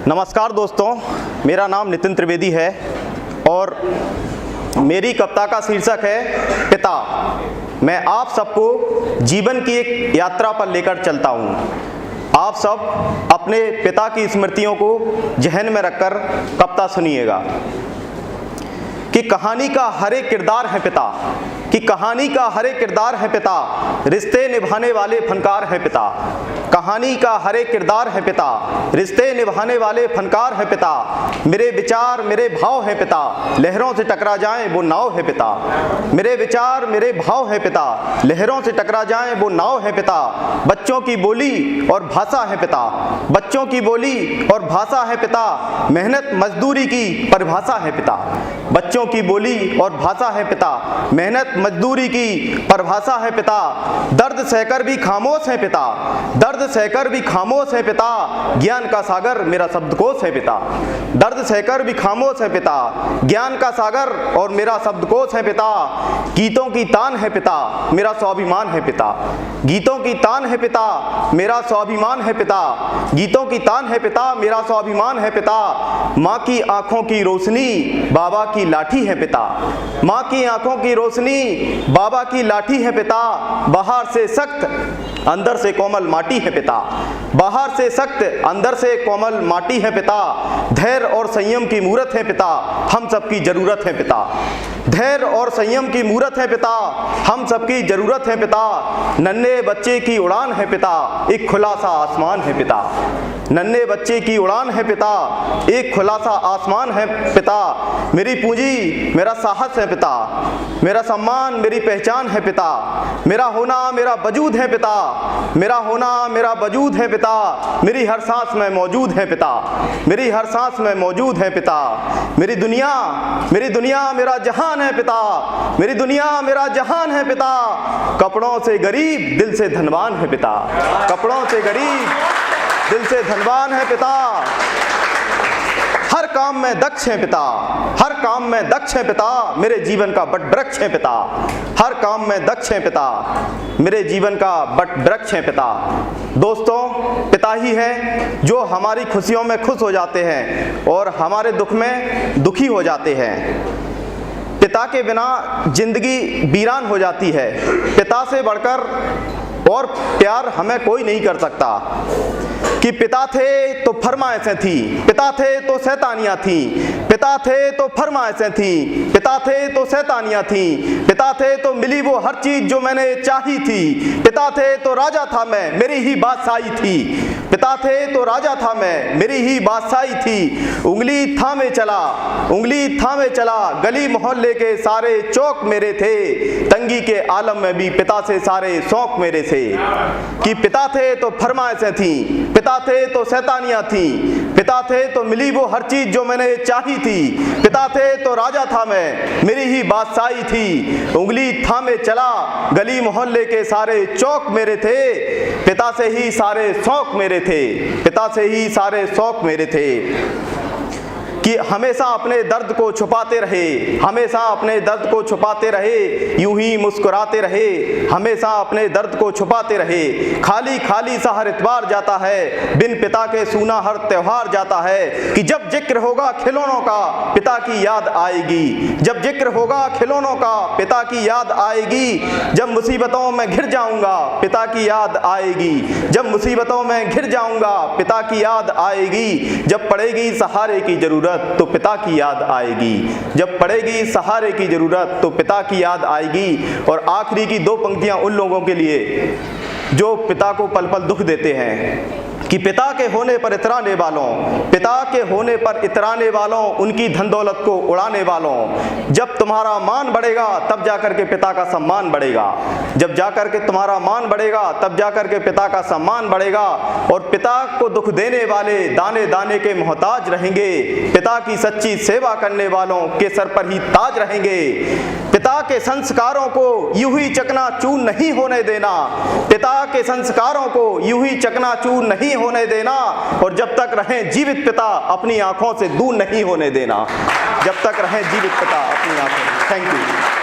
नमस्कार दोस्तों, मेरा नाम नितिन त्रिवेदी है और मेरी कविता का शीर्षक है पिता। मैं आप सबको जीवन की एक यात्रा पर लेकर चलता हूँ। आप सब अपने पिता की स्मृतियों को जहन में रखकर कविता सुनिएगा कि कहानी का हर एक किरदार है पिता, कि कहानी का हर एक किरदार है पिता, रिश्ते निभाने वाले फनकार है पिता। कहानी का हर एक किरदार है पिता, रिश्ते निभाने वाले फनकार है पिता। मेरे विचार मेरे भाव है पिता, लहरों से टकरा जाएं वो नाव है पिता। मेरे विचार मेरे भाव है पिता, लहरों से टकरा जाएं वो नाव है पिता। बच्चों की बोली और भाषा है पिता, बच्चों की बोली और भाषा है पिता। मेहनत मजदूरी की परिभाषा है पिता, बच्चों की बोली और भाषा है पिता। मेहनत मजदूरी की परिभाषा है पिता। दर्द सहकर भी खामोश है पिता, दर्द सहकर भी खामोश है पिता। ज्ञान का सागर मेरा शब्दकोश है पिता, दर्द सहकर भी खामोश है पिता। ज्ञान का सागर और मेरा शब्दकोश है पिता। गीतों की तान है पिता, मेरा स्वाभिमान है पिता। गीतों की तान है पिता, मेरा स्वाभिमान है पिता। गीतों की तान है पिता, मेरा स्वाभिमान है पिता। माँ की आंखों की रोशनी बाबा की लाठी है पिता, माँ की आंखों की रोशनी बाबा की लाठी है पिता। बाहर से सख्त अंदर से कोमल माटी है पिता, बाहर से सख्त अंदर से कोमल माटी है पिता। धैर्य और संयम की मूरत है पिता, हम सबकी जरूरत है पिता। धैर्य और संयम की मूरत है पिता, हम सबकी जरूरत है पिता। नन्हे बच्चे की उड़ान है पिता, एक खुला सा आसमान है पिता। नन्हे बच्चे की उड़ान है पिता, एक खुला सा आसमान है पिता। मेरी पूंजी मेरा साहस है पिता, मेरा सम्मान मेरी पहचान है पिता। मेरा होना मेरा वजूद है पिता, मेरा होना मेरा वजूद है पिता। मेरी हर सांस में मौजूद है पिता, मेरी हर सांस में मौजूद है पिता। मेरी दुनिया मेरा जहान है पिता, मेरी दुनिया मेरा जहान है पिता। कपड़ों से गरीब दिल से धनवान है पिता, कपड़ों से गरीब दिल से धनवान है पिता। हर काम में दक्ष है पिता, हर काम में दक्ष है पिता। मेरे जीवन का बट वृक्ष है पिता, हर काम में दक्ष है पिता। मेरे जीवन का बट वृक्ष है पिता। दोस्तों, पिता ही है जो हमारी खुशियों में खुश हो जाते हैं और हमारे दुख में दुखी हो जाते हैं। पिता के बिना जिंदगी वीरान हो जाती है। पिता से बढ़कर और प्यार हमें कोई नहीं कर सकता। कि पिता थे तो फरमाइशें थी, पिता थे तो शैतानियाँ थी, पिता थे तो फरमाइशें थी, पिता थे तो शैतानियाँ थी। पिता थे तो मिली वो हर चीज जो मैंने चाही थी। पिता थे तो राजा था मैं, मेरी ही बादशाही थी। पिता थे तो राजा था मैं, मेरी ही बादशाही थी। उंगली थामे चला, उंगली थामे चला, गली मोहल्ले के सारे चौक मेरे थे। तंगी के आलम में भी पिता से सारे शौक मेरे थे। कि पिता थे तो फरमाइशें थी, पिता थे तो शैतानियाँ थी, पिता थे तो मिली वो हर चीज जो मैंने चाही थी। पिता थे तो राजा था मैं, मेरी ही बादशाही थी। उंगली थामे चला, गली मोहल्ले के सारे चौक मेरे थे। पिता से ही सारे शौक मेरे थे, पिता से ही सारे शौक मेरे थे। कि हमेशा अपने दर्द को छुपाते रहे, हमेशा अपने दर्द को छुपाते रहे। यूं ही मुस्कुराते रहे, हमेशा अपने दर्द को छुपाते रहे। खाली खाली सा हर इतवार जाता है, बिन पिता के सूना हर त्योहार जाता है। कि जब जिक्र होगा खिलौनों का पिता की याद आएगी, जब जिक्र होगा खिलौनों का पिता की याद आएगी। जब मुसीबतों में घिर जाऊंगा पिता की याद आएगी, जब मुसीबतों में घिर जाऊंगा पिता की याद आएगी। जब पड़ेगी सहारे की जरूरत तो पिता की याद आएगी, जब पड़ेगी सहारे की जरूरत तो पिता की याद आएगी। और आखिरी की दो पंक्तियां उन लोगों के लिए जो पिता को पल पल दुख देते हैं। कि पिता के होने पर इतराने वालों, पिता के होने पर इतराने वालों, उनकी धन दौलत को उड़ाने वालों। जब तुम्हारा मान बढ़ेगा तब जाकर के पिता का सम्मान बढ़ेगा, जब जाकर के तुम्हारा मान बढ़ेगा तब जाकर के पिता का सम्मान बढ़ेगा। और पिता को दुख देने वाले दाने दाने के मोहताज रहेंगे, पिता की सच्ची सेवा करने वालों के सर पर ही ताज रहेंगे। पिता के संस्कारों को यूं ही चकनाचूर नहीं होने देना, पिता के संस्कारों को यूं ही चकनाचूर नहीं होने देना। और जब तक रहें जीवित पिता अपनी आंखों से दूर नहीं होने देना, जब तक रहें जीवित पिता अपनी आंखों से। Thank you.